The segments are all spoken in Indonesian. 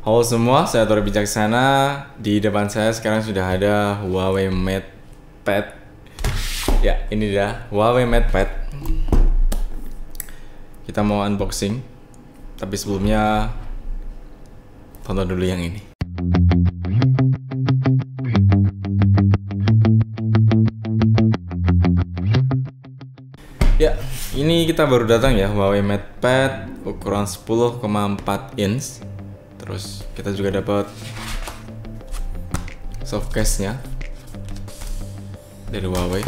Halo semua, saya Tori Bijaksana. Di depan saya sekarang sudah ada Huawei MatePad. Ya, ini dia Huawei MatePad. Kita mau unboxing, tapi sebelumnya tonton dulu yang ini. Ya, ini kita baru datang ya, Huawei MatePad ukuran 10,4 inch. Terus kita juga dapat soft case-nya dari Huawei.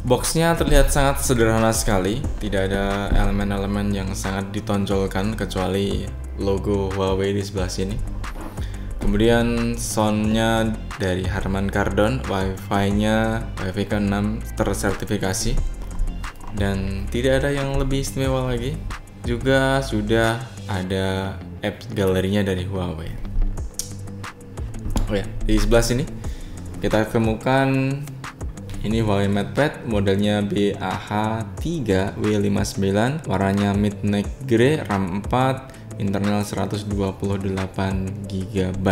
Boxnya terlihat sangat sederhana sekali, tidak ada elemen-elemen yang sangat ditonjolkan kecuali logo Huawei di sebelah sini. Kemudian sound-nya dari Harman Kardon, Wi-Fi-nya Wi-Fi ke-6 tersertifikasi, dan tidak ada yang lebih istimewa lagi. Juga sudah ada apps galerinya dari Huawei. Oh ya, di sebelah sini kita temukan ini Huawei MatePad modelnya BAH3W59, warnanya midnight grey, RAM 4, internal 128 GB.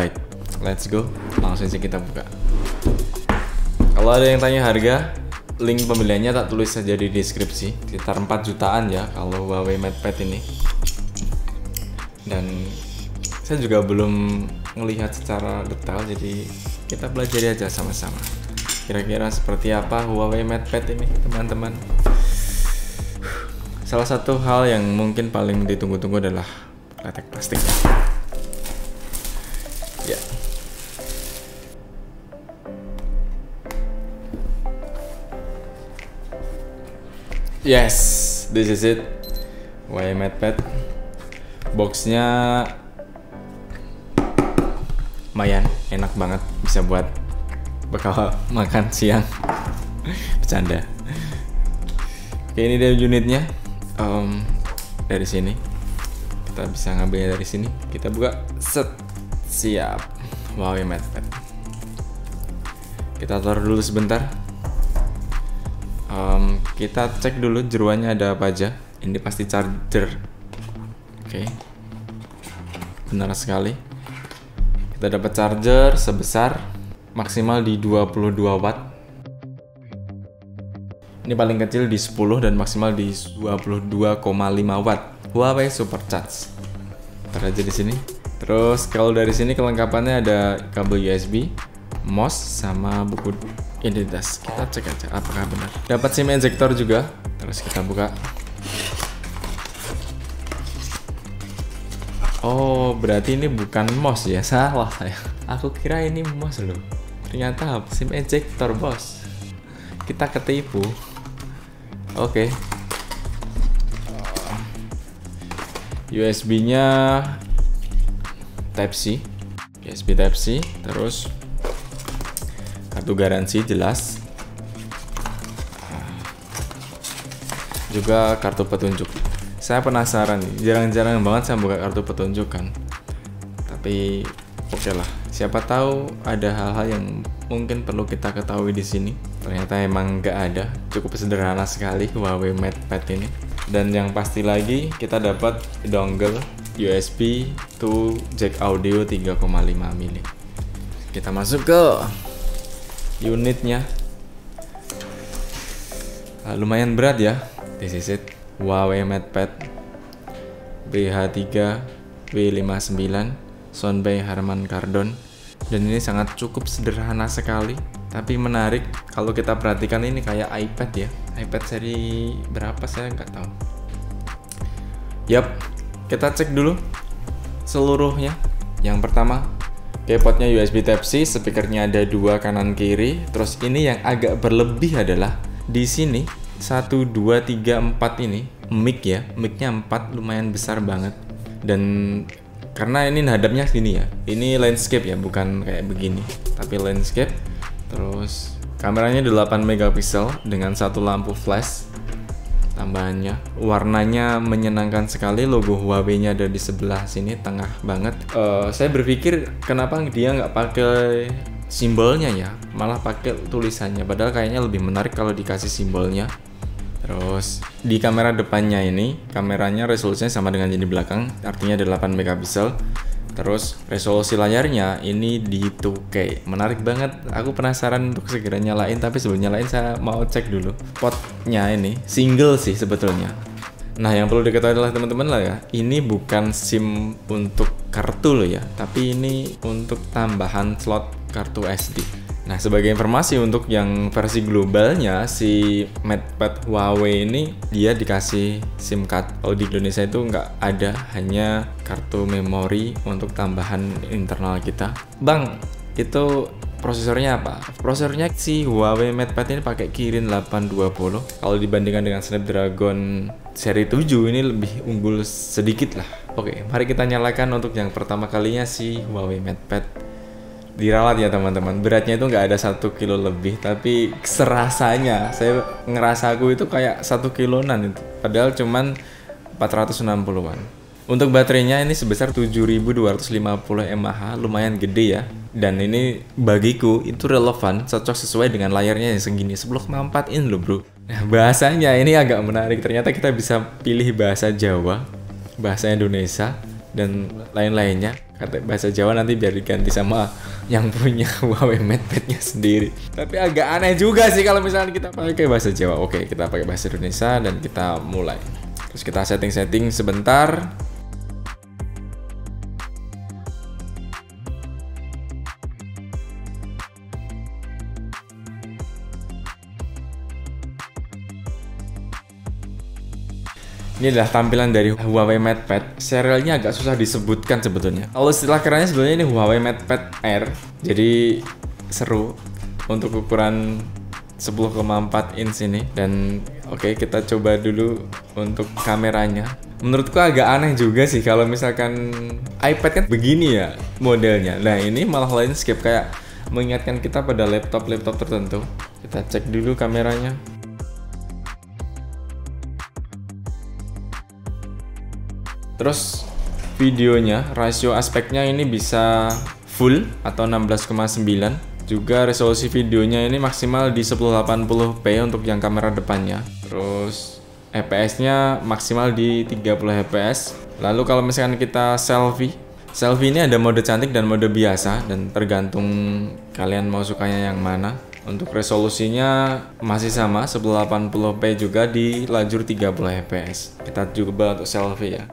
Let's go, langsung saja kita buka. Kalau ada yang tanya harga, link pembeliannya tak tulis saja di deskripsi. Sekitar 4 jutaan ya kalau Huawei MatePad ini. Dan saya juga belum melihat secara detail, jadi kita belajar aja sama-sama. Kira-kira seperti apa Huawei MatePad ini, teman-teman. Salah satu hal yang mungkin paling ditunggu-tunggu adalah peletek plastiknya. Ya. Yes, this is it. Huawei MatePad. Boxnya lumayan enak banget, bisa buat bekal makan siang. Bercanda. Oke, ini dia unitnya. Dari sini kita bisa ngambilnya dari sini. Kita buka. Set. Siap. Huawei MatePad. Kita taruh dulu sebentar. Kita cek dulu jeruannya ada apa aja. Ini pasti charger. Oke. Benar sekali. Kita dapat charger sebesar maksimal di 22 watt. Ini paling kecil di 10 dan maksimal di 22,5 watt. Huawei Supercharge. Taruh aja di sini. Terus kalau dari sini kelengkapannya ada kabel USB, MOS, sama buku identitas. Kita cek aja apakah benar. Dapat SIM ejector juga. Terus kita buka. Oh, berarti ini bukan MOS ya? Salah saya. Aku kira ini MOS loh. Ternyata SIM ejector, bos. Kita ketipu. Oke. USB-nya Type-C. USB Type-C. Terus kartu garansi jelas. Juga kartu petunjuk. Saya penasaran nih, jarang-jarang banget saya buka kartu petunjuk kan. Tapi oke lah, siapa tahu ada hal-hal yang mungkin perlu kita ketahui di sini. Ternyata emang nggak ada, cukup sederhana sekali Huawei MatePad ini. Dan yang pasti lagi kita dapat dongle USB to jack audio 3,5 mm. Kita masuk ke unitnya. Lumayan berat ya. This is it. Huawei MatePad BH3W59 sound by Harman Kardon, dan ini sangat cukup sederhana sekali tapi menarik. Kalau kita perhatikan ini kayak iPad ya, iPad seri berapa saya nggak tahu. Yap, kita cek dulu seluruhnya. Yang pertama, keyboardnya USB Type-C, speakernya ada 2 kanan kiri. Terus ini yang agak berlebih adalah di sini 1, 2, 3, 4 ini mic ya, micnya 4, lumayan besar banget. Dan karena ini hadapnya sini ya, ini landscape ya, bukan kayak begini, tapi landscape. Terus kameranya 8 megapiksel dengan 1 lampu flash tambahannya. Warnanya menyenangkan sekali, logo Huawei-nya ada di sebelah sini, tengah banget. Saya berpikir kenapa dia nggak pakai simbolnya ya, malah pakai tulisannya, padahal kayaknya lebih menarik kalau dikasih simbolnya. Terus di kamera depannya ini, kameranya resolusinya sama dengan yang di belakang, artinya ada 8 megapiksel. Terus resolusi layarnya ini di 2K. Menarik banget. Aku penasaran untuk segera nyalain, tapi sebelum nyalain saya mau cek dulu. Potnya ini single sih sebetulnya. Nah, yang perlu diketahui adalah teman-teman lah ya, ini bukan SIM untuk kartu loh ya, tapi ini untuk tambahan slot kartu SD. Nah, sebagai informasi untuk yang versi globalnya, si MatePad Huawei ini dia dikasih SIM card. Kalau di Indonesia itu nggak ada, hanya kartu memori untuk tambahan internal kita. Bang, itu prosesornya apa? Prosesornya si Huawei MatePad ini pakai Kirin 820. Kalau dibandingkan dengan Snapdragon seri 7 ini lebih unggul sedikit lah. Oke, mari kita nyalakan untuk yang pertama kalinya si Huawei MatePad. Dirawat ya teman-teman, beratnya itu nggak ada 1 kilo lebih, tapi serasanya saya ngerasa aku itu kayak 1 kilonan itu, padahal cuman 460-an. Untuk baterainya ini sebesar 7250 mAh, lumayan gede ya, dan ini bagiku itu relevan, cocok sesuai dengan layarnya yang segini, 10,4 in loh bro. Nah, bahasanya ini agak menarik, ternyata kita bisa pilih bahasa Jawa, bahasa Indonesia, dan lain-lainnya. Kata bahasa Jawa nanti biar diganti sama yang punya Huawei MatePad-nya sendiri. Tapi agak aneh juga sih kalau misalnya kita pakai bahasa Jawa. Oke, kita pakai bahasa Indonesia dan kita mulai. Terus kita setting-setting sebentar. Ini adalah tampilan dari Huawei MatePad. Serialnya agak susah disebutkan sebetulnya. Kalau istilah kerennya sebenarnya ini Huawei MatePad Air. Jadi seru untuk ukuran 10,4 inch ini. Dan oke, kita coba dulu untuk kameranya. Menurutku agak aneh juga sih kalau misalkan iPad kan begini ya modelnya. Nah, ini malah landscape kayak mengingatkan kita pada laptop-laptop tertentu. Kita cek dulu kameranya. Terus videonya, rasio aspeknya ini bisa full atau 16,9. Juga resolusi videonya ini maksimal di 1080p untuk yang kamera depannya. Terus fps-nya maksimal di 30 fps. Lalu kalau misalkan kita selfie ini ada mode cantik dan mode biasa, dan tergantung kalian mau sukanya yang mana. Untuk resolusinya masih sama 1080p juga di lajur 30 fps. Kita coba untuk selfie ya.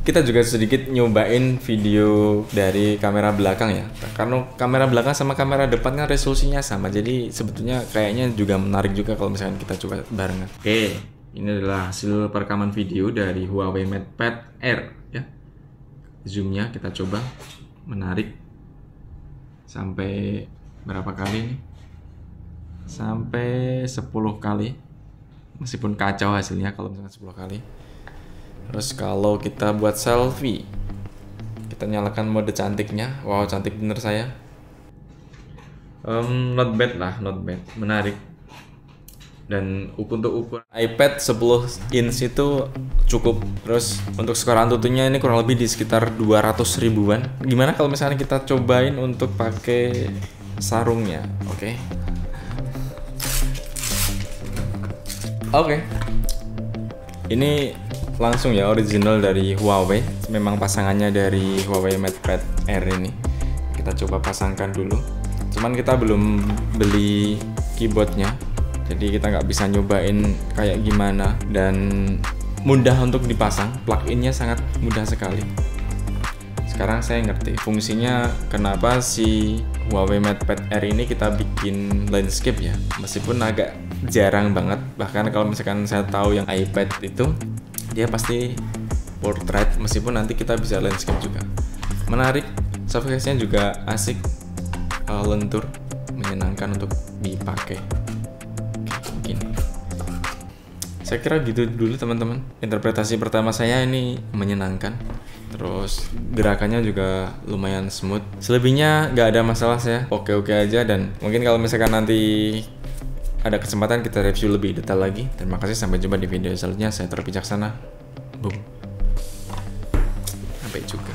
Kita juga sedikit nyobain video dari kamera belakang ya, karena kamera belakang sama kamera depan kan resolusinya sama, jadi sebetulnya kayaknya juga menarik juga kalau misalkan kita coba barengan. Oke, ini adalah hasil perekaman video dari Huawei MatePad Air ya. Zoomnya kita coba, menarik sampai berapa kali nih? Sampai 10 kali, meskipun kacau hasilnya kalau misalkan 10 kali. Terus kalau kita buat selfie, kita nyalakan mode cantiknya. Wow, cantik bener saya. Not bad lah, not bad, menarik. Dan untuk ukuran iPad 10 inch itu cukup. Terus untuk skor Antutunya ini kurang lebih di sekitar 200 ribuan. Gimana kalau misalnya kita cobain untuk pakai sarungnya? Oke. Ini langsung ya original dari Huawei, memang pasangannya dari Huawei MatePad Air ini. Kita coba pasangkan dulu, cuman kita belum beli keyboardnya, jadi kita nggak bisa nyobain kayak gimana, dan mudah untuk dipasang, plug-innya sangat mudah sekali. Sekarang saya ngerti fungsinya kenapa si Huawei MatePad Air ini kita bikin landscape ya, meskipun agak jarang banget. Bahkan kalau misalkan saya tahu yang iPad itu dia pasti portrait, meskipun nanti kita bisa landscape juga. Menarik, surface-nya juga asik, lentur, menyenangkan untuk dipakai. Mungkin saya kira gitu dulu teman-teman. Interpretasi pertama saya ini menyenangkan, terus gerakannya juga lumayan smooth. Selebihnya nggak ada masalah, saya oke-oke aja. Dan mungkin kalau misalkan nanti ada kesempatan kita review lebih detail lagi. Terima kasih, sampai jumpa di video selanjutnya. Saya Tor Bijaksana. Boom. Sampai juga.